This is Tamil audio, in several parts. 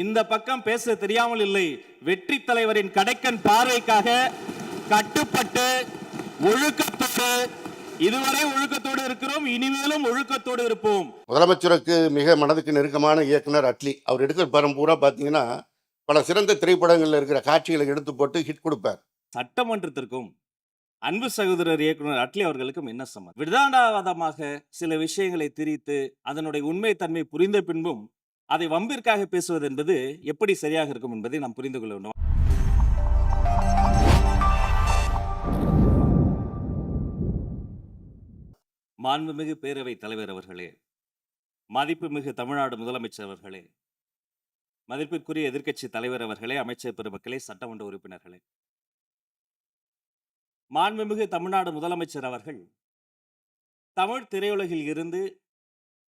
இந்த பக்கம் பேச தெரியாமல் இல்லை. வெற்றி தலைவரின் கடைக்கன் பார்வைக்காக கட்டுப்பட்டு ஒழுக்கத்தோடு இதுவரை ஒழுக்கத்தோடு இருக்கிறோம், இனிமேலும் ஒழுக்கத்தோடு இருப்போம். முதலமைச்சருக்கு மிக மனதுக்கு நெருக்கமான இயக்குனர் அட்லி. அவர் எடுக்கிற படம் பூரா பார்த்தீங்கன்னா பல சிறந்த திரைப்படங்கள்ல இருக்கிற காட்சிகளை எடுத்து போட்டு ஹிட் கொடுப்பார். சட்டமன்றத்திற்கும் அன்பு சகோதரர் இயக்குனர் அட்லி அவர்களுக்கும் என்ன சம்பந்தம்? விதாண்டாவாதமாக சில விஷயங்களை திரித்து அதனுடைய உண்மை தன்மை புரிந்த பின்பும் அதை வம்பிற்காக பேசுவது என்பது எப்படி சரியாக இருக்கும் என்பதை நாம் புரிந்து கொள்ள வேண்டும். மாண்புமிகு பேரவைத் தலைவர் அவர்களே, மதிப்புமிகு தமிழ்நாடு முதலமைச்சர் அவர்களே, மதிப்பிற்குரிய எதிர்க்கட்சி தலைவர் அவர்களே, அமைச்சர் பெருமக்களே, சட்டமன்ற உறுப்பினர்களே, மாண்புமிகு தமிழ்நாடு முதலமைச்சர் அவர்கள் தமிழ் திரையுலகில் இருந்து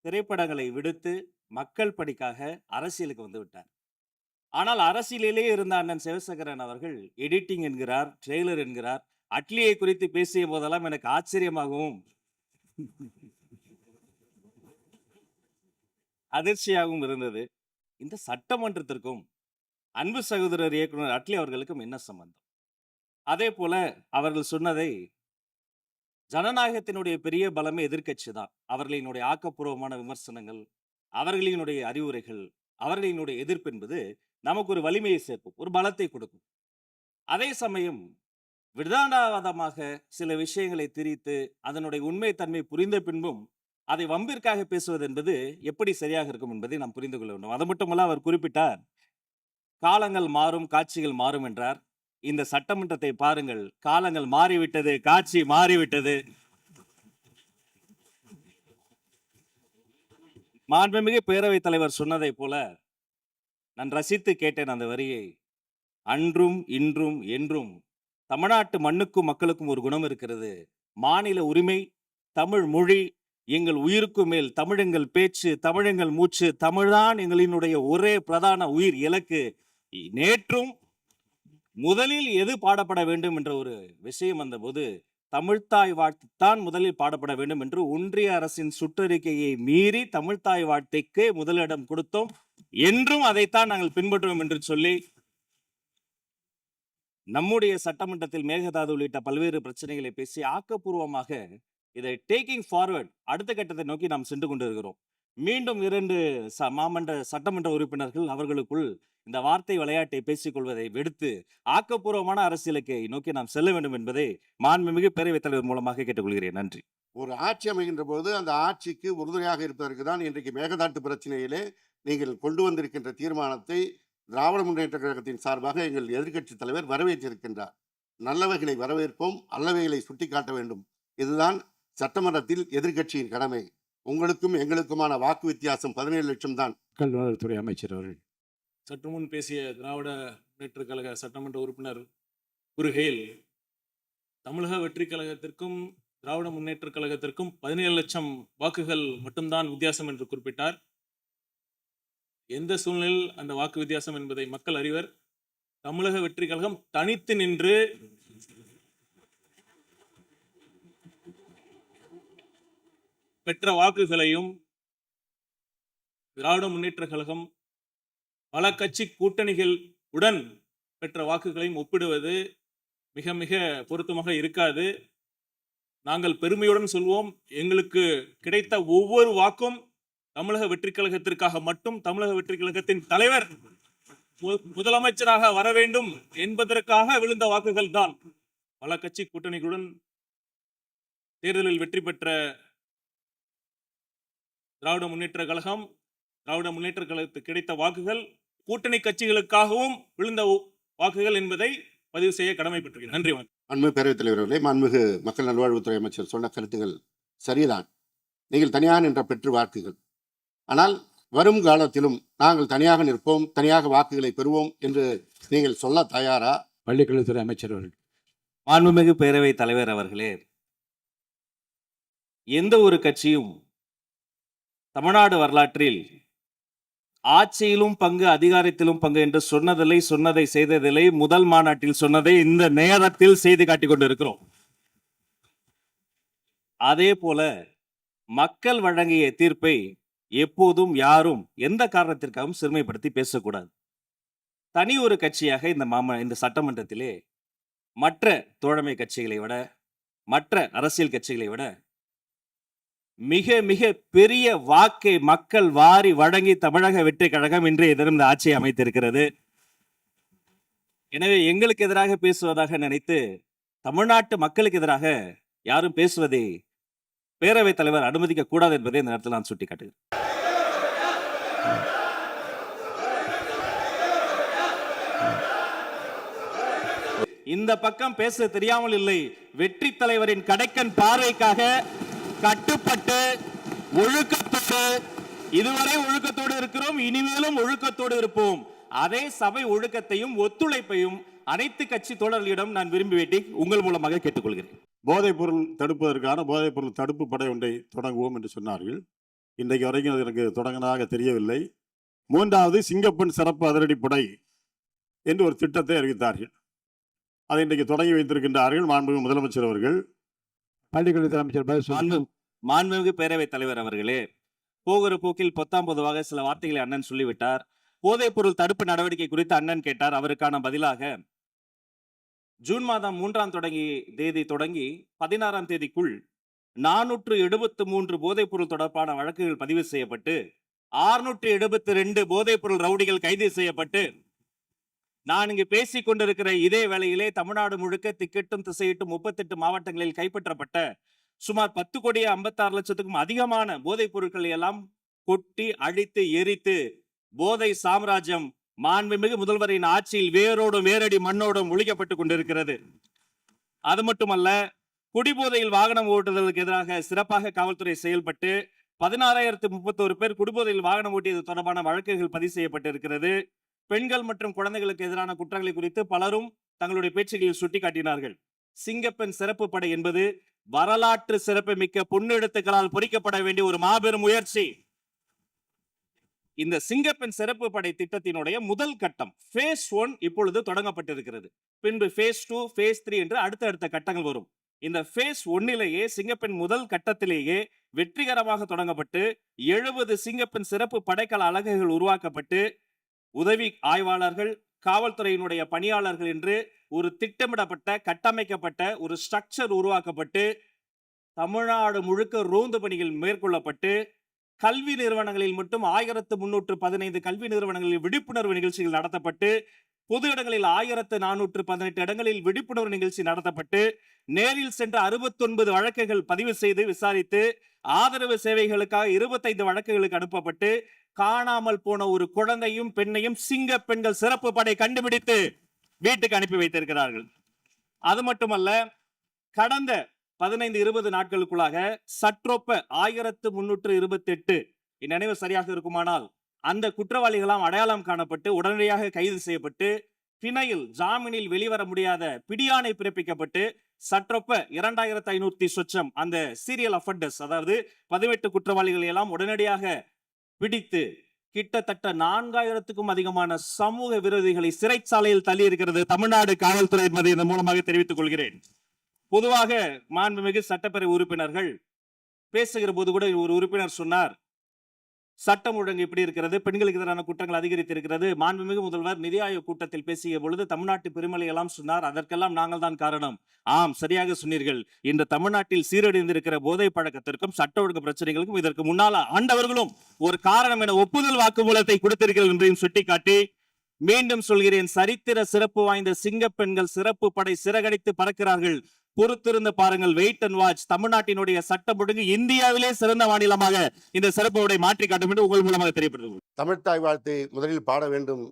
திரைப்படங்களை விடுத்து மக்கள் பணிக்காக அரசியலுக்கு வந்து விட்டார். ஆனால் அரசியலிலே இருந்த அண்ணன் சிவசங்கரன் அவர்கள் எடிட்டிங் என்கிறார், ட்ரெய்லர் என்கிறார். அட்லியை குறித்து பேசிய போதெல்லாம் எனக்கு ஆச்சரியமாகவும் அதிர்ச்சியாகவும் இருந்தது. இந்த சட்டமன்றத்திற்கும் அன்பு சகோதரர் இயக்குனர் அட்லி அவர்களுக்கும் என்ன சம்பந்தம்? அதே போல அவர்கள் சொன்னதை, ஜனநாயகத்தினுடைய பெரிய பலமே எதிர்க்கட்சி தான். அவர்களினுடைய ஆக்கப்பூர்வமான விமர்சனங்கள், அவர்களினுடைய அறிவுரைகள், அவர்களினுடைய எதிர்ப்பு என்பது நமக்கு ஒரு வலிமையை சேர்க்கும், ஒரு பலத்தை கொடுக்கும். அதே சமயம் விதாண்டாவாதமாக சில விஷயங்களை திரித்து அதனுடைய உண்மை தன்மை புரிந்த பின்பும் அதை வம்பிற்காக பேசுவது என்பது எப்படி சரியாக இருக்கும் என்பதை நாம் புரிந்து கொள்ள வேண்டும். அது மட்டுமல்ல, அவர் குறிப்பிட்டார், காலங்கள் மாறும் காட்சிகள் மாறும் என்றார். இந்த சட்டமன்றத்தை பாருங்கள், காலங்கள் மாறிவிட்டது, காட்சி மாறிவிட்டது. மாண்புமிகு பேரவைத் தலைவர் சொன்னதை போல நான் ரசித்து கேட்டேன் அந்த வரியை. அன்றும் இன்றும் என்றும் தமிழ்நாட்டு மண்ணுக்கும் மக்களுக்கும் ஒரு குணம் இருக்கிறது. மாநில உரிமை, தமிழ் மொழி எங்கள் உயிருக்கு மேல், தமிழெங்கள் பேச்சு, தமிழெங்கள் மூச்சு, தமிழ்தான் எங்களினுடைய ஒரே பிரதான உயிர் இலக்கு. நேற்றும் முதலில் எது பாடப்பட வேண்டும் என்ற ஒரு விஷயம் வந்தபோது தமிழ்த்தாய் வாழ்த்துத்தான் முதலில் பாடப்பட வேண்டும் என்று ஒன்றிய அரசின் சுற்றறிக்கையை மீறி தமிழ்த்தாய் வாழ்த்தைக்கு முதலிடம் கொடுத்தோம். என்றும் அதைத்தான் நாங்கள் பின்பற்றுவோம் என்று சொல்லி நம்முடைய சட்டமன்றத்தில் மேகதாது உள்ளிட்ட பல்வேறு பிரச்சனைகளை பேசி ஆக்கப்பூர்வமாக இதை டேக்கிங் ஃபார்வர்ட் அடுத்த கட்டத்தை நோக்கி நாம் சென்று கொண்டிருக்கிறோம். மீண்டும் 2 மாமன்ற சட்டமன்ற உறுப்பினர்கள் அவர்களுக்குள் இந்த வார்த்தை விளையாட்டை பேசிக் கொள்வதை விடுத்து ஆக்கப்பூர்வமான அரசியலுக்கு நோக்கி நாம் செல்ல வேண்டும் என்பதை மாண்புமிகு பேரவைத் தலைவர் மூலமாக கேட்டுக்கொள்கிறேன். நன்றி. ஒரு ஆட்சி அமைகின்ற போது அந்த ஆட்சிக்கு உறுதுணையாக இருப்பதற்கு தான் இன்றைக்கு மேகதாட்டு பிரச்சனையிலே நீங்கள் கொண்டு வந்திருக்கின்ற தீர்மானத்தை திராவிட முன்னேற்ற கழகத்தின் சார்பாக எங்கள் எதிர்க்கட்சி தலைவர் வரவேற்றிருக்கின்றார். நல்லவைகளை வரவேற்போம், அல்லவைகளை சுட்டிக்காட்ட வேண்டும். இதுதான் சட்டமன்றத்தில் எதிர்க்கட்சியின் கடமை. உங்களுக்கும் எங்களுக்குமான வாக்கு வித்தியாசம் 17 லட்சம் தான். மக்கள் நலத்துறை அமைச்சர் அவர்கள் சற்று முன் பேசிய திராவிட முன்னேற்ற கழக சட்டமன்ற உறுப்பினர் கூறுகையில், தமிழக வெற்றி கழகத்திற்கும் திராவிட முன்னேற்ற கழகத்திற்கும் 17 லட்சம் வாக்குகள் மட்டும்தான் வித்தியாசம் என்று குறிப்பிட்டார். எந்த சூழ்நிலையில் அந்த வாக்கு வித்தியாசம் என்பதை மக்கள் அறிவர். தமிழக வெற்றி கழகம் தனித்து நின்று பெற்ற வாக்குகளையும் திராவிட முன்னேற்ற கழகம் பல கட்சி கூட்டணிகள் உடன் பெற்ற வாக்குகளையும் ஒப்பிடுவது மிக மிக பொருத்தமாக இருக்காது. நாங்கள் பெருமையுடன் சொல்வோம், எங்களுக்கு கிடைத்த ஒவ்வொரு வாக்கும் தமிழக வெற்றி கழகத்திற்காக மட்டும், தமிழக வெற்றி கழகத்தின் தலைவர் முதலமைச்சராக வர வேண்டும் என்பதற்காக விழுந்த வாக்குகள் தான். பல கட்சி கூட்டணிகளுடன் தேர்தலில் வெற்றி பெற்ற திராவிட முன்னேற்ற கழகத்துக்கு கிடைத்த வாக்குகள் கூட்டணி கட்சிகளுக்காகவும் விழுந்த வாக்குகள் என்பதை பதிவு செய்ய கடமைப்பட்டிருக்கிறேன். நன்றி. அன்பு பேரவைத் தலைவர்களே, மாண்புமிகு மக்கள் நல்வாழ்வுத்துறை அமைச்சர் சொன்ன கருத்துகள் சரிதான். நீங்கள் தனியாக நின்ற பெற்று வாக்குகள், ஆனால் வரும் காலத்திலும் நாங்கள் தனியாக நிற்போம், தனியாக வாக்குகளை பெறுவோம் என்று நீங்கள் சொல்ல தயாரா? பள்ளிக்கல்வித்துறை அமைச்சர் அவர்கள். மாண்புமிகு பேரவைத் தலைவர் அவர்களே, எந்த ஒரு கட்சியும் தமிழ்நாடு வரலாற்றில் ஆட்சியிலும் பங்கு, அதிகாரத்திலும் பங்கு என்று சொன்னதில்லை, சொன்னதை செய்ததில்லை. முதல் மாநாட்டில் சொன்னதை இந்த நேரத்தில் செய்து காட்டிக் கொண்டிருக்கிறோம். அதே போல மக்கள் வழங்கிய தீர்ப்பை எப்போதும் யாரும் எந்த காரணத்திற்காகவும் சிறுமைப்படுத்தி பேசக்கூடாது. தனி ஒரு கட்சியாக இந்த சட்டமன்றத்திலே மற்ற தோழமை கட்சிகளை விட, மற்ற அரசியல் கட்சிகளை விட மிக மிக பெரிய வாக்கை மக்கள் வாரி வழங்கி தமிழக வெற்றி கழகம் இன்றைய தினம் இந்த ஆட்சியை அமைத்திருக்கிறது. எனவே எங்களுக்கு எதிராக பேசுவதாக நினைத்து தமிழ்நாட்டு மக்களுக்கு எதிராக யாரும் பேசுவதை பேரவைத் தலைவர் அனுமதிக்க கூடாது என்பதை இந்த நேரத்தில் நான் சுட்டிக்காட்டுகிறேன். இந்த பக்கம் பேச தெரியாமல் இல்லை. வெற்றி தலைவரின் கடைக்கன் பார்வைக்காக கட்டுப்பட்டு ஒழுக்கத்தோடு இதுவரை ஒழுக்கத்தோடு இருக்கிறோம், இனிமேலும் ஒழுக்கத்தோடு இருப்போம். அதே சபை ஒழுக்கத்தையும் ஒத்துழைப்பையும் அனைத்து கட்சி தோழர்களிடம் நான் விரும்பி வேண்டி உங்கள் மூலமாக கேட்டுக்கொள்கிறேன். போதைப் பொருள் தடுப்பதற்கான போதைப் பொருள் தடுப்பு படை ஒன்றை தொடங்குவோம் என்று சொன்னார்கள். இன்றைக்கு வரைக்கும் அது எனக்கு தொடங்கினதாக தெரியவில்லை. 3வது சிங்கப்பெண் சிறப்பு அதிரடிப்படை என்று ஒரு திட்டத்தை அறிவித்தார்கள். அதை இன்றைக்கு தொடங்கி வைத்திருக்கின்றார்கள் மாண்புமிகு முதலமைச்சர் அவர்கள். பள்ளிக்கல்வித்துறை அமைச்சர் பதில் சொல்லுங்கள். மாண்புமிகு பேரவைத் தலைவர் அவர்களே, போகிற போக்கில் பொத்தாம் பொதுவாக சில வார்த்தைகளை அண்ணன் சொல்லிவிட்டார். போதைப் பொருள் தடுப்பு நடவடிக்கை குறித்து அண்ணன் கேட்டார். அவருக்கான பதிலாக ஜூன் மாதம் 3ஆம் தேதி தொடங்கி 16ஆம் தேதிக்குள் 473 போதைப் பொருள் தொடர்பான வழக்குகள் பதிவு செய்யப்பட்டு 672 போதைப் பொருள் ரவுடிகள் கைது செய்யப்பட்டு நான் இங்கு பேசிக் கொண்டிருக்கிற இதே வேளையிலே தமிழ்நாடு முழுக்க திக்கெட்டும் திசையிட்டும் 38 மாவட்டங்களில் கைப்பற்றப்பட்ட சுமார் 10,56,00,000க்கும் அதிகமான போதைப் பொருட்களை எல்லாம் கொட்டி அழித்து எரித்து போதை சாம்ராஜ்யம் மாண்புமிகு முதல்வரின் ஆட்சியில் வேரோடும் வேரடி மண்ணோடும் ஒழிக்கப்பட்டுக் கொண்டிருக்கிறது. அது மட்டுமல்ல, குடிபோதையில் வாகனம் ஓட்டுதலுக்கு எதிராக சிறப்பாக காவல்துறை செயல்பட்டு 16,031 பேர் குடிபோதையில் வாகனம் ஓட்டியது தொடர்பான வழக்குகள் பதிவு செய்யப்பட்டிருக்கிறது. பெண்கள் மற்றும் குழந்தைகளுக்கு எதிரான குற்றங்களை குறித்து பலரும் தங்களுடைய பேச்சுகளில் சுட்டிக்காட்டினார்கள். சிங்கப்பெண் சிறப்பு படை என்பது வரலாற்று சிறப்பு மிக்க பொன்னெழுத்துக்களால் பொறிக்கப்பட வேண்டிய ஒரு மாபெரும் முயற்சி. இந்த சிங்கப்பெண் சிறப்பு படை திட்டத்தினுடைய முதல் கட்டம் phase 1 இப்பொழுது தொடங்கப்பட்டிருக்கிறது. பின்பு phase 2, phase 3 என்று அடுத்தடுத்த கட்டங்கள் வரும். இந்த phase 1லேயே சிங்கப்பெண் முதல் கட்டத்திலேயே வெற்றிகரமாக தொடங்கப்பட்டு 70 சிங்கப்பெண் சிறப்பு படைக்கல அலகுகள் உருவாக்கப்பட்டு உதவி ஆய்வாளர்கள், காவல்துறையினுடைய பணியாளர்கள் என்று ஒரு திட்டமிடப்பட்ட கட்டமைக்கப்பட்ட ஒரு ஸ்ட்ரக்சர் உருவாக்கப்பட்டு தமிழ்நாடு முழுக்க ரோந்து பணிகள் மேற்கொள்ளப்பட்டு கல்வி நிறுவனங்களில் மட்டும் 1315 கல்வி நிறுவனங்களில் விழிப்புணர்வு நிகழ்ச்சிகள் நடத்தப்பட்டு பொது இடங்களில் 1418 இடங்களில் விழிப்புணர்வு நிகழ்ச்சி நடத்தப்பட்டு நேரில் சென்ற 69 வழக்குகள் பதிவு செய்து விசாரித்து ஆதரவு சேவைகளுக்காக 25 வழக்குகளுக்கு அனுப்பப்பட்டு காணாமல் போன ஒரு குழந்தையும் பெண்ணையும் சிங்க பெண்கள் சிறப்பு படை கண்டுபிடித்து வீட்டுக்கு அனுப்பி வைத்திருக்கிறார்கள். அது மட்டுமல்ல, கடந்த 15-20 நாட்களுக்குள்ளாக சற்றொப்ப 1328 நினைவு சரியாக இருக்குமானால் அந்த குற்றவாளிகளாம் அடையாளம் காணப்பட்டு உடனடியாக கைது செய்யப்பட்டு பிணையில் ஜாமீனில் வெளிவர முடியாத பிடியாணை பிறப்பிக்கப்பட்டு சற்றொப்ப 2500 சொச்சம் அந்த சீரியல் அஃபண்டர்ஸ், அதாவது 18 குற்றவாளிகளை எல்லாம் உடனடியாக பிடித்து கிட்டத்தட்ட 4000க்கும் அதிகமான சமூக விரோதிகளை சிறைச்சாலையில் தள்ளி இருக்கிறது தமிழ்நாடு காவல்துறை என்பதை இதன் மூலமாக தெரிவித்துக் கொள்கிறேன். பொதுவாக மாண்புமிகு சட்டப்பேரவை உறுப்பினர்கள் பேசுகிற போது கூட ஒரு உறுப்பினர் சொன்னார், சட்டம் ஒழுங்கு இப்படி இருக்கிறது, பெண்களுக்கு எதிரான குற்றங்கள் அதிகரித்திருக்கிறது. மாண்புமிகு முதல்வர் நிதி ஆயோக் கூட்டத்தில் பேசிய பொழுது தமிழ்நாட்டு பெருமளை எல்லாம் சொன்னார், அதற்கெல்லாம் நாங்கள் தான் காரணம். ஆம், சரியாக சொன்னீர்கள். இந்த தமிழ்நாட்டில் சீரழிந்திருக்கிற போதை பழக்கத்திற்கும் சட்ட ஒழுங்கு பிரச்சனைகளுக்கும் இதற்கு முன்னால் ஆண்டவர்களும் ஒரு காரணம் என ஒப்புதல் வாக்குமூலத்தை கொடுத்திருக்கிறது என்றையும் சுட்டிக்காட்டி மீண்டும் சொல்கிறேன், சரித்திர சிறப்பு வாய்ந்த சிங்கப்பெண்கள் சிறப்பு படை சிறகடித்து பறக்கிறார்கள். பொறுத்திருந்து பாருங்கள், வெயிட் அண்ட் வாட்ச். தமிழ்நாட்டினுடைய சட்டம் ஒழுங்கு இந்தியாவிலே சிறந்த மாநிலமாக இந்த சிறப்பு படை மாற்றி காட்டும் என்று உங்கள் மூலமாக தெரியப்படுகிறது. தமிழ்த்தாய் வாழ்த்தை முதலில் பாட வேண்டும்,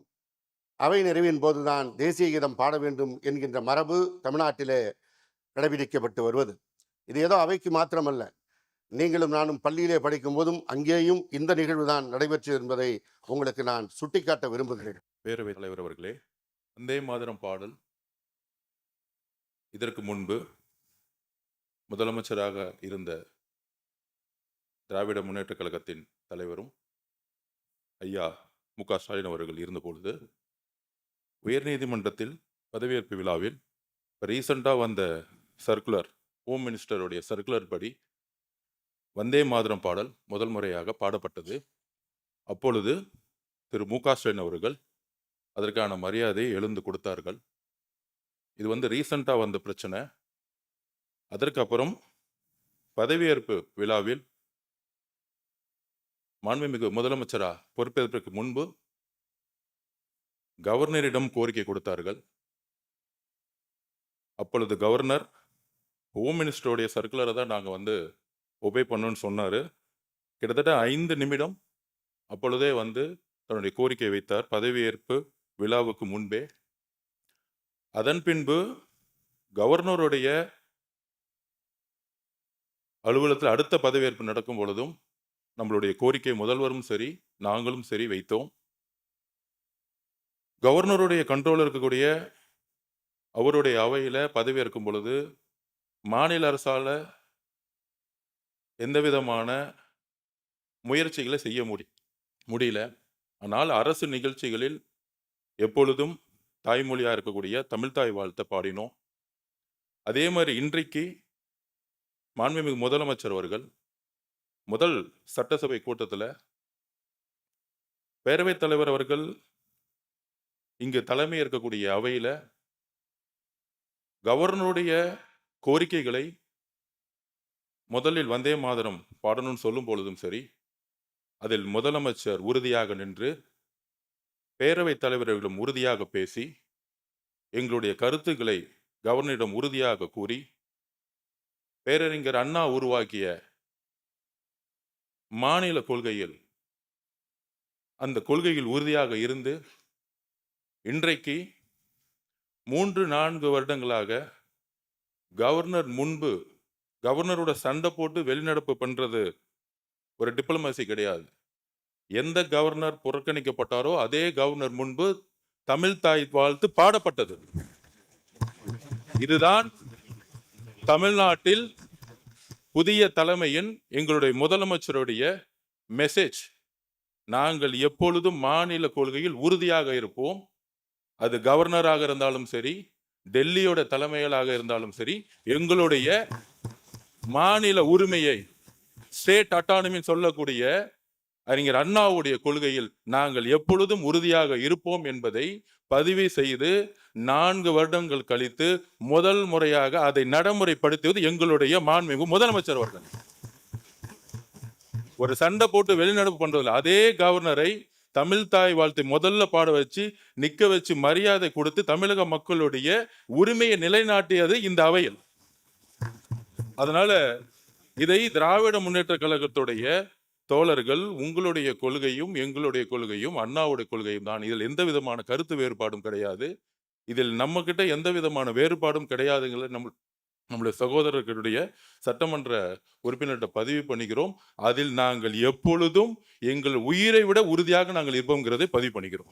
அவை நிறைவின் போதுதான் தேசிய கீதம் பாட வேண்டும் என்கின்ற மரபு தமிழ்நாட்டிலே கடைபிடிக்கப்பட்டு வருவது. இது ஏதோ அவைக்கு மாத்திரமல்ல, நீங்களும் நானும் பள்ளியிலே படிக்கும் போதும் அங்கேயும் இந்த நிகழ்வு தான் நடைபெற்று என்பதை உங்களுக்கு நான் சுட்டிக்காட்ட விரும்புகிறேன். பேரவைத் தலைவர் அவர்களே, வந்தே மாதரம் பாடல் இதற்கு முன்பு முதலமைச்சராக இருந்த திராவிட முன்னேற்றக் கழகத்தின் தலைவரும் ஐயா மு.க. ஸ்டாலின் அவர்கள் இருந்தபொழுது உயர்நீதிமன்றத்தில் பதவியேற்பு விழாவில் ரீசண்டாக வந்த சர்க்குலர், ஹோம் மினிஸ்டருடைய சர்க்குலர் படி வந்தே மாதரம் பாடல் முதல் முறையாக பாடப்பட்டது. அப்பொழுது திரு மு.க. ஸ்டாலின் அவர்கள் அதற்கான மரியாதையை எழுந்து கொடுத்தார்கள். இது ரீசெண்டா வந்த பிரச்சனை. அதற்கப்புறம் பதவியேற்பு விழாவில் மாண்புமிகு முதலமைச்சரா பொறுப்பேற்பதற்கு முன்பு கவர்னரிடம் கோரிக்கை கொடுத்தார்கள். அப்பொழுது கவர்னர் ஹோம் மினிஸ்டருடைய சர்க்குலரை தான் நாங்கள் ஒபே பண்ணணும்னு சொன்னார். கிட்டத்தட்ட 5 நிமிடம் அப்பொழுதே தன்னுடைய கோரிக்கை வைத்தார் பதவியேற்பு விழாவுக்கு முன்பே. அதன் பின்பு கவர்னருடைய அலுவலகத்தில் அடுத்த பதவியேற்பு நடக்கும் பொழுதும் நம்மளுடைய கோரிக்கை முதல்வரும் சரி நாங்களும் சரி வைத்தோம். கவர்னருடைய கண்ட்ரோல் இருக்கக்கூடிய அவருடைய அவையில பதவியேற்கும் பொழுது மாநில அரசால எந்த விதமான முயற்சிகளை செய்ய முடியல. ஆனால் அரசு நிகழ்ச்சிகளில் எப்பொழுதும் தாய்மொழியா இருக்கக்கூடிய தமிழ்தாய் வாழ்த்தை பாடினோம். அதே மாதிரி இன்றைக்கு மாண்புமிகு முதலமைச்சர் அவர்கள் முதல் சட்டசபை கூட்டத்தில் பேரவைத் தலைவர் அவர்கள் இங்கு தலைமை இருக்கக்கூடிய அவையில கவர்னருடைய கோரிக்கைகளை முதலில் வந்தே மாதரம் பாடணும்னு சொல்லும் பொழுதும் சரி, அதில் முதலமைச்சர் உறுதியாக நின்று பேரவைத் தலைவர்களிடம் உறுதியாக பேசி எங்களுடைய கருத்துக்களை கவர்னரிடம் உறுதியாக கூறி பேரறிஞர் அண்ணா உருவாக்கிய மாநில கொள்கையில் அந்த கொள்கையில் உறுதியாக இருந்து இன்றைக்கு 3-4 வருடங்களாக கவர்னர் முன்பு கவர்னரோட சண்டை போட்டு வெளிநடப்பு பண்றது ஒரு டிப்ளமசி கிடையாது. எந்த கவர்னர் புறக்கணிக்கப்பட்டாரோ அதே கவர்னர் முன்பு தமிழ் தாய் வாழ்த்து பாடப்பட்டது. இதுதான் தமிழ்நாட்டில் புதிய தலைமையின் எங்களுடைய முதலமைச்சருடைய மெசேஜ். நாங்கள் எப்பொழுதும் மாநில கொள்கையில் உறுதியாக இருப்போம். அது கவர்னராக இருந்தாலும் சரி, டெல்லியோட தலைமையிலாக இருந்தாலும் சரி, எங்களுடைய மாநில உரிமையை ஸ்டேட் அட்டானமி சொல்லக்கூடிய அறிஞர் அண்ணாவுடைய கொள்கையில் நாங்கள் எப்பொழுதும் உறுதியாக இருப்போம் என்பதை பதிவு செய்து 4 வருடங்கள் கழித்து முதல் முறையாக அதை நடைமுறைப்படுத்துவது எங்களுடைய மாண்புமிகு முதலமைச்சர் அவர்கள். ஒரு சண்டை போட்டு வெளிநடப்பு பண்றதில்ல, அதே கவர்னரை தமிழ் தாய் வாழ்த்தை முதல்ல பாட வச்சு நிக்க வச்சு மரியாதை கொடுத்து தமிழக மக்களுடைய உரிமையை நிலைநாட்டியது இந்த அவையில். அதனால இதை திராவிட முன்னேற்ற கழகத்துடைய தோழர்கள் உங்களுடைய கொள்கையும் எங்களுடைய கொள்கையும் அண்ணாவுடைய கொள்கையும் தான். இதில் எந்த விதமான கருத்து வேறுபாடும் கிடையாது. இதில் நம்ம கிட்ட எந்த விதமான வேறுபாடும் கிடையாதுங்கிற நம்முடைய சகோதரர்களுடைய சட்டமன்ற உறுப்பினர்கிட்ட பதிவு பண்ணிக்கிறோம். அதில் நாங்கள் எப்பொழுதும் எங்கள் உயிரை விட உறுதியாக நாங்கள் இருப்போங்கிறதை பதிவு பண்ணிக்கிறோம்.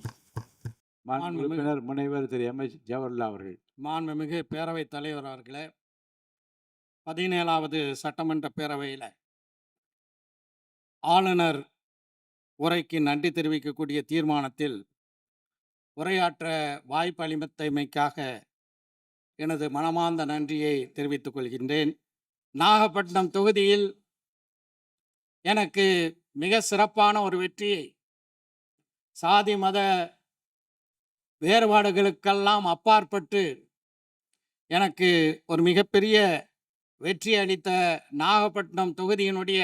உறுப்பினர் முனைவர் திரு எம்.எஸ். ஜவஹர்லால் அவர்கள். மாண்புமிகு பேரவைத் தலைவர் அவர்களே, 17வது சட்டமன்ற பேரவையில் ஆளுநர் உரைக்கு நன்றி தெரிவிக்கக்கூடிய தீர்மானத்தில் உரையாற்ற வாய்ப்பு அளித்தமைக்காக எனது மனமார்ந்த நன்றியை தெரிவித்துக் கொள்கின்றேன். நாகப்பட்டினம் தொகுதியில் எனக்கு மிக சிறப்பான ஒரு வெற்றியை சாதி மத வேறுபாடுகளுக்கெல்லாம் அப்பாற்பட்டு எனக்கு ஒரு மிகப்பெரிய வெற்றி அளித்த நாகப்பட்டினம் தொகுதியினுடைய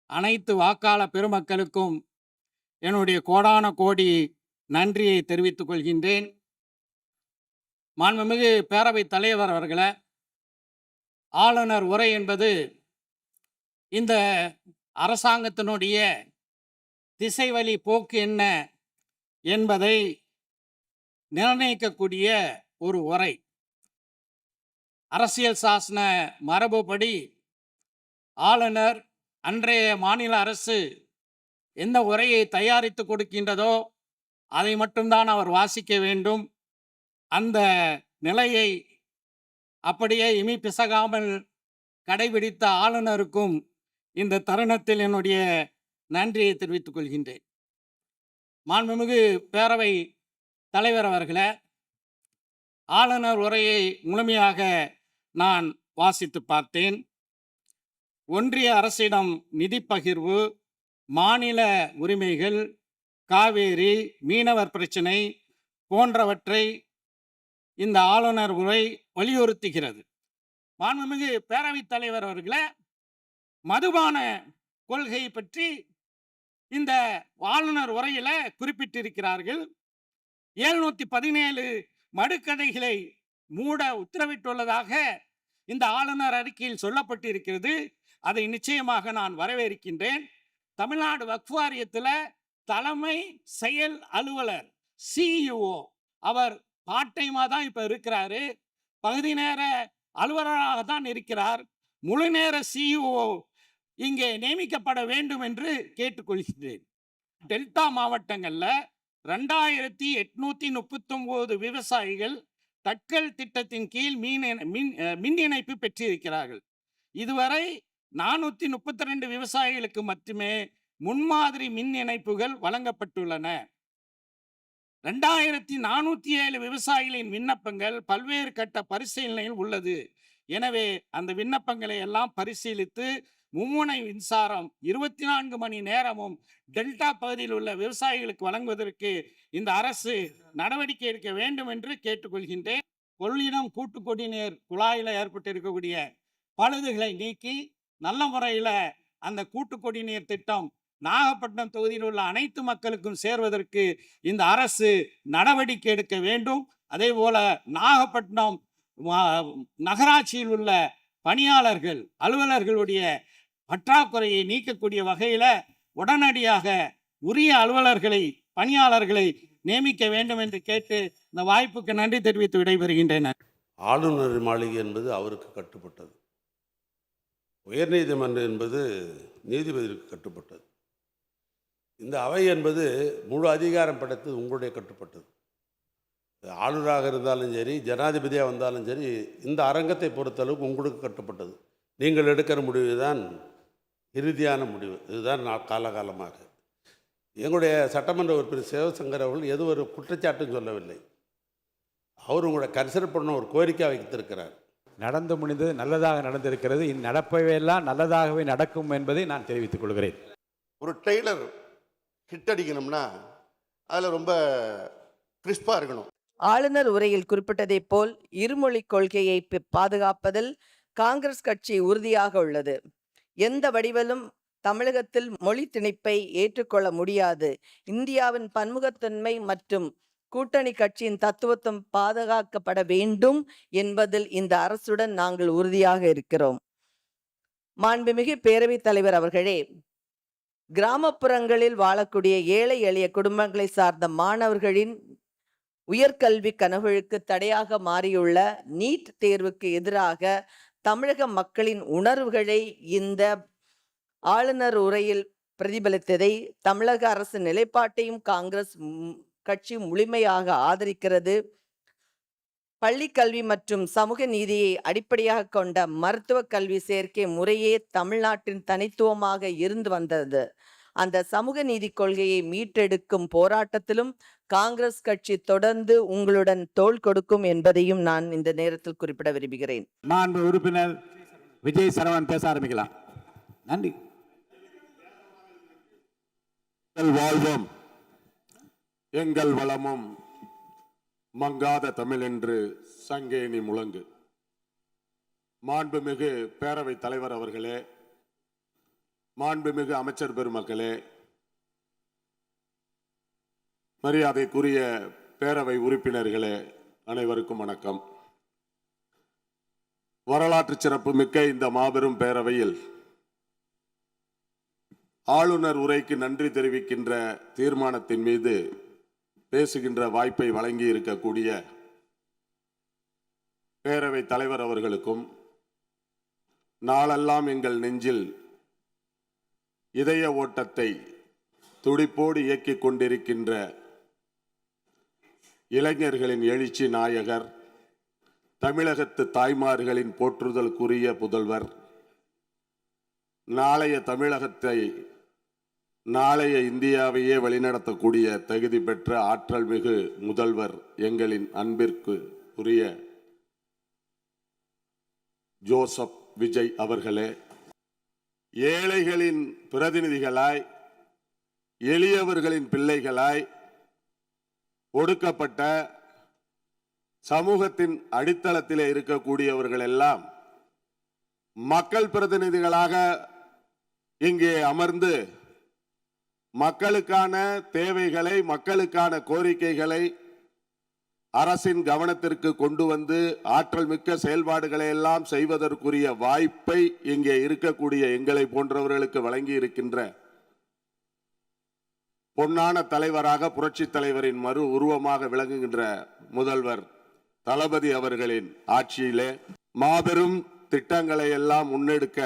அனைத்து வாக்காளர் பெருமக்களுக்கும் என்னுடைய கோடான கோடி நன்றியை தெரிவித்துக் கொள்கின்றேன். மாண்புமிகு பேரவைத் தலைவர் அவர்களே, ஆளுநர் உரை என்பது இந்த அரசாங்கத்தினுடைய திசைவழி போக்கு என்ன என்பதை நிர்ணயிக்கக்கூடிய ஒரு உரை. அரசியல் சாசன மரபுப்படி ஆளுநர் அன்றைய மாநில அரசு எந்த உரையை தயாரித்து கொடுக்கின்றதோ அதை மட்டும்தான் அவர் வாசிக்க வேண்டும். அந்த நிலையை அப்படியே இமி பிசகாமல் கடைபிடித்த ஆளுநருக்கும் இந்த தருணத்தில் என்னுடைய நன்றியை தெரிவித்துக் கொள்கின்றேன். மாண்புமிகு பேரவை தலைவர் அவர்களே, ஆளுநர் உரையை முழுமையாக நான் வாசித்து பார்த்தேன். ஒன்றிய அரசிடம் நிதி பகிர்வு, மாநில உரிமைகள், காவேரி, மீனவர் பிரச்சினை போன்றவற்றை இந்த ஆளுநர் உரை வலியுறுத்துகிறது. மாண்புமிகு பேரவைத் தலைவர் அவர்களே, மதுபான கொள்கை பற்றி இந்த ஆளுநர் உரையில குறிப்பிட்டிருக்கிறார்கள். 717 மடுக்கடைகளை மூட உத்தரவிட்டுள்ளதாக இந்த ஆளுநர் அறிக்கையில் சொல்லப்பட்டிருக்கிறது. அதை நிச்சயமாக நான் வரவேற்கின்றேன். தமிழ்நாடு வக்ஃப் வாரியத்தில் தலைமை செயல் அலுவலர் சிஇஓ அவர் பார்ட் டைமா தான் இப்ப இருக்கிறாரு. பகுதி நேர அலுவலராக தான் இருக்கிறார். முழு நேர சிஇஓ இங்கே நியமிக்கப்பட வேண்டும் என்று கேட்டுக்கொள்கிறேன். டெல்டா மாவட்டங்கள்ல 2839 விவசாயிகள் தட்கல் திட்டத்தின் கீழ் மின் இணைப்பு பெற்றிருக்கிறார்கள். இதுவரை 432 விவசாயிகளுக்கு மட்டுமே முன்மாதிரி மின் இணைப்புகள் வழங்கப்பட்டுள்ளன. 2407 விவசாயிகளின் விண்ணப்பங்கள் பல்வேறு கட்ட பரிசீலனையில் உள்ளது. எனவே அந்த விண்ணப்பங்களை எல்லாம் பரிசீலித்து மும்முனை மின்சாரம் 24 மணி நேரமும் டெல்டா பகுதியில் உள்ள விவசாயிகளுக்கு வழங்குவதற்கு இந்த அரசு நடவடிக்கை எடுக்க வேண்டும் என்று கேட்டுக்கொள்கின்றேன். கொள்ளிடம் கூட்டு குடிநீர் குழாயில் ஏற்பட்டிருக்கக்கூடிய பழுதுகளை நீக்கி நல்ல முறையில் அந்த கூட்டு குடிநீர் திட்டம் நாகப்பட்டினம் தொகுதியில் உள்ள அனைத்து மக்களுக்கும் சேர்வதற்கு இந்த அரசு நடவடிக்கை எடுக்க வேண்டும். அதே போல நாகப்பட்டினம் நகராட்சியில் உள்ள பணியாளர்கள் அலுவலர்களுடைய பற்றாக்குறையை நீக்கக்கூடிய வகையில் உடனடியாக உரிய பணியாளர்களை நியமிக்க வேண்டும் என்று கேட்டு இந்த வாய்ப்புக்கு நன்றி தெரிவித்து விடைபெறுகின்றேன். ஆளுநர் மாளிகை என்பது அவருக்கு கட்டுப்பட்டது. உயர்நீதிமன்றம் என்பது நீதிபதிக்கு கட்டுப்பட்டது. இந்த அவை என்பது முழு அதிகாரம் படைத்தது உங்களுடைய கட்டுப்பட்டது. ஆளுநராக இருந்தாலும் சரி, ஜனாதிபதியாக வந்தாலும் சரி, இந்த அரங்கத்தை பொறுத்தளவுக்கு உங்களுக்கு கட்டுப்பட்டது. நீங்கள் எடுக்கிற முடிவு தான் இறுதியான முடிவு. இதுதான் காலகாலமாக எங்களுடைய சட்டமன்ற உறுப்பினர் சிவசங்கர் அவர்கள் எது ஒரு குற்றச்சாட்டும் சொல்லவில்லை. அவர் உங்களை கன்சிடர் பண்ண ஒரு கோரிக்கை வைத்திருக்கிறார். நடந்து முடிந்தது நல்லதாக நடந்திருக்கிறது. நடப்பவையெல்லாம் நல்லதாகவே நடக்கும் என்பதை நான் தெரிவித்துக் கொள்கிறேன். ஒரு டெய்லர் ஹிட் அடிக்கணும்னா அதில் ரொம்ப கிறிஸ்பாக இருக்கணும். ஆளுநர் உரையில் குறிப்பிட்டதைப் போல் இருமொழிக் கொள்கையை பாதுகாப்பதில் காங்கிரஸ் கட்சி உறுதியாக உள்ளது. எந்த வடிவிலும் தமிழகத்தில் மொழி திணிப்பை ஏற்றுக்கொள்ள முடியாது. இந்தியாவின் பன்முகத்தன்மை மற்றும் கூட்டணி கட்சியின் தத்துவத்துவம் பாதுகாக்கப்பட வேண்டும் என்பதில் இந்த அரசுடன் நாங்கள் உறுதியாக இருக்கிறோம். மாண்புமிகு பேரவைத் தலைவர் அவர்களே, கிராமப்புறங்களில் வாழக்கூடிய ஏழை எளிய குடும்பங்களை சார்ந்த மாணவர்களின் உயர்கல்வி கனவுகளுக்கு தடையாக மாறியுள்ள நீட் தேர்வுக்கு எதிராக தமிழக மக்களின் உணர்வுகளை இந்த ஆளுநர் உரையில் பிரதிபலித்ததை தமிழக அரசு நிலைப்பாட்டையும் காங்கிரஸ் கட்சி முழுமையாக ஆதரிக்கிறது. பள்ளி கல்வி மற்றும் சமூக நீதியை அடிப்படையாக கொண்ட மருத்துவ கல்வி சேர்க்கை முறையே தமிழ்நாட்டின் தனித்துவமாக இருந்து வந்தது. அந்த சமூக நீதி கொள்கையை மீட்டெடுக்கும் போராட்டத்திலும் காங்கிரஸ் கட்சி தொடர்ந்து உங்களுடன் தோள் கொடுக்கும் என்பதையும் நான் இந்த நேரத்தில் குறிப்பிட விரும்புகிறேன். மாண்பு உறுப்பினர் விஜய் சரவணன் பேச ஆரம்பிக்கலாம். நன்றி. வாழ்வும் எங்கள் வளமும் மங்காத தமிழ் என்று சங்கேணி முழங்கு. மாண்புமிகு பேரவைத் தலைவர் அவர்களே, மாண்புமிகு அமைச்சர் பெருமக்களே, மரியாதைக்குரிய பேரவை உறுப்பினர்களே, அனைவருக்கும் வணக்கம். வரலாற்று சிறப்பு மிக்க இந்த மாபெரும் பேரவையில் ஆளுநர் உரைக்கு நன்றி தெரிவிக்கின்ற தீர்மானத்தின் மீது பேசுகின்ற வாய்ப்பை வழங்கி இருக்கக்கூடிய பேரவைத் தலைவர் அவர்களுக்கும், நாளெல்லாம் எங்கள் நெஞ்சில் இதய ஓட்டத்தை துடிப்போடு இயக்கிக் கொண்டிருக்கின்ற இளைஞர்களின் எழுச்சி நாயகர், தமிழகத்து தாய்மார்களின் போற்றுதலுக்குரிய புதல்வர், நாளைய தமிழகத்தை நாளைய இந்தியாவையே வழிநடத்தக்கூடிய தகுதி பெற்ற ஆற்றல் மிகு முதல்வர் எங்களின் அன்பிற்கு உரிய ஜோசப் விஜய் அவர்களே, ஏழைகளின் பிரதிநிதிகளாய், எளியவர்களின் பிள்ளைகளாய், ஒடுக்கப்பட்ட சமூகத்தின் அடித்தளத்திலே இருக்கக்கூடியவர்கள் எல்லாம் மக்கள் பிரதிநிதிகளாக இங்கே அமர்ந்து மக்களுக்கான தேவைகளை, மக்களுக்கான கோரிக்கைகளை அரசின் கவனத்திற்கு கொண்டு வந்து ஆற்றல் மிக்க செயல்பாடுகளை எல்லாம் செய்வதற்குரிய வாய்ப்பை இங்கே இருக்கக்கூடிய எங்களை போன்றவர்களுக்கு வழங்கி இருக்கின்ற பொன்னான தலைவராக, புரட்சி தலைவரின் மறு உருவமாக விளங்குகின்ற முதல்வர் தளபதி அவர்களின் ஆட்சியிலே மாபெரும் திட்டங்களை எல்லாம் முன்னெடுக்க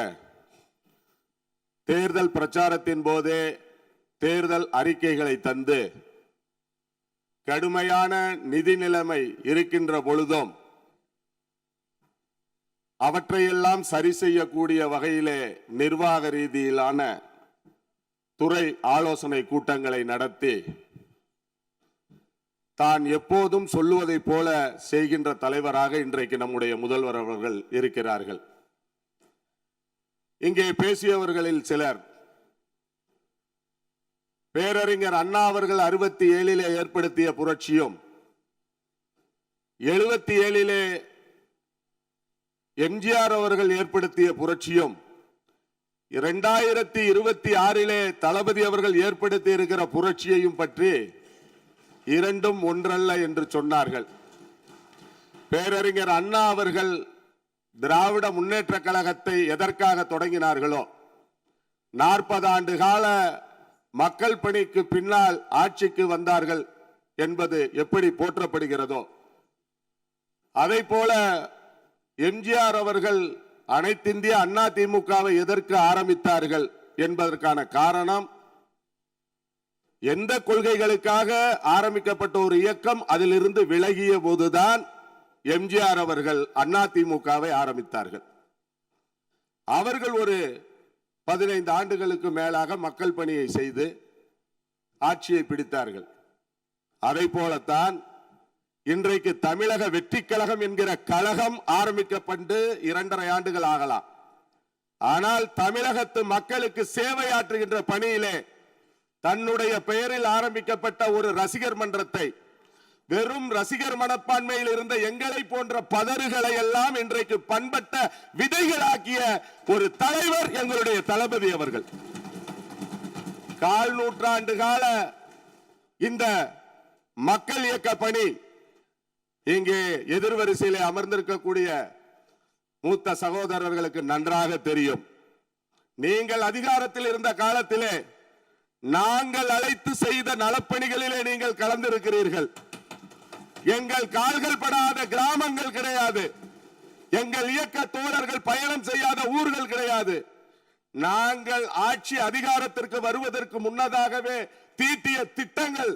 தேர்தல் பிரச்சாரத்தின் போதே தேர்தல் அறிக்கைகளை தந்து கடுமையான நிதி நிலைமை இருக்கின்ற பொழுதும் அவற்றையெல்லாம் சரி செய்யக்கூடிய வகையிலே நிர்வாக ரீதியிலான துறை ஆலோசனை கூட்டங்களை நடத்தி தான் எப்போதும் சொல்லுவதை போல செய்கின்ற தலைவராக இன்றைக்கு நம்முடைய முதல்வர் அவர்கள் இருக்கிறார்கள். இங்கே பேசியவர்களில் சிலர் பேரறிஞர் அண்ணா அவர்கள் 67 ஏற்படுத்திய புரட்சியும் 77 எம்ஜிஆர் அவர்கள் ஏற்படுத்திய புரட்சியும் 2026 தளபதி அவர்கள் ஏற்படுத்தி இருக்கிற புரட்சியையும் பற்றி இரண்டும் ஒன்றல்ல என்று சொன்னார்கள். பேரறிஞர் அண்ணா அவர்கள் திராவிட முன்னேற்ற கழகத்தை எதற்காக தொடங்கினார்களோ, 40 ஆண்டு கால மக்கள் பணிக்கு பின்னால் ஆட்சிக்கு வந்தார்கள் என்பது எப்படி போற்றப்படுகிறதோ, அதை போல எம்ஜிஆர் அவர்கள் அனைத்திந்திய அண்ணா திமுகவை எதற்கு ஆரம்பித்தார்கள் என்பதற்கான காரணம், எந்த கொள்கைகளுக்காக ஆரம்பிக்கப்பட்ட ஒரு இயக்கம் அதிலிருந்து விலகிய போதுதான் எம்ஜிஆர் அவர்கள் அண்ணா திமுகவை ஆரம்பித்தார்கள். அவர்கள் ஒரு 15 ஆண்டுகளுக்கு மேலாக மக்கள் பணியை செய்து ஆட்சியை பிடித்தார்கள். அதை போலத்தான் இன்றைக்கு தமிழக வெற்றி கழகம் என்கிற கழகம் ஆரம்பிக்கப்பட்டு 2.5 ஆண்டுகள் ஆகலாம். ஆனால் தமிழகத்து மக்களுக்கு சேவையாற்றுகின்ற பணியிலே தன்னுடைய பெயரில் ஆரம்பிக்கப்பட்ட ஒரு ரசிகர் மன்றத்தை வெறும் ரசிகர் மனப்பான்மையில் இருந்த எங்களை போன்ற பதறுகளை எல்லாம் இன்றைக்கு பண்பட்ட விதைகளாக்கிய ஒரு தலைவர் எங்களுடைய தளபதி அவர்கள். 1/4 நூற்றாண்டு கால இந்த மக்கள் இயக்க பணி இங்கே எதிர்வரிசையிலே அமர்ந்திருக்கக்கூடிய மூத்த சகோதரர்களுக்கு நன்றாக தெரியும். நீங்கள் அதிகாரத்தில் இருந்த காலத்திலே நாங்கள் அழைத்து செய்த நலப்பணிகளிலே நீங்கள் கலந்திருக்கிறீர்கள். எங்கள் கால்கள் படாத கிராமங்கள் கிடையாது. எங்கள் இயக்க தோழர்கள் பயணம் செய்யாத ஊர்கள் கிடையாது. நாங்கள் ஆட்சி அதிகாரத்திற்கு வருவதற்கு முன்னதாகவே தீட்டிய திட்டங்கள்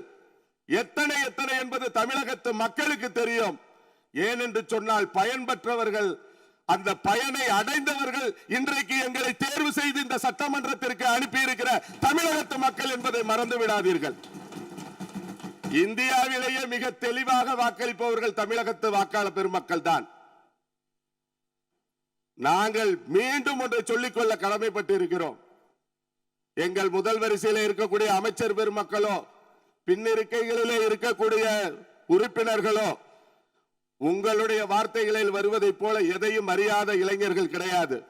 எத்தனை எத்தனை என்பது தமிழகத்து மக்களுக்கு தெரியும். ஏனென்று சொன்னால் பயன்பெற்றவர்கள், அந்த பயனை அடைந்தவர்கள் இன்றைக்கு எங்களை தேர்வு செய்து இந்த சட்டமன்றத்திற்கு அனுப்பி இருக்கிற தமிழகத்து மக்கள் என்பதை மறந்து விடாதீர்கள். இந்தியாவிலேயே மிக தெளிவாக வாக்களிப்பவர்கள் தமிழகத்து வாக்காளர் பெருமக்கள் தான். நாங்கள் மீண்டும் ஒன்றை சொல்லிக்கொள்ள கடமைப்பட்டு இருக்கிறோம். எங்கள் முதல் வரிசையில் இருக்கக்கூடிய அமைச்சர் பெருமக்களோ, பின்னிருக்கைகளிலே இருக்கக்கூடிய உறுப்பினர்களோ உங்களுடைய வார்த்தைகளில் வருவதைப் போல எதையும் அறியாத இளைஞர்கள் கிடையாது.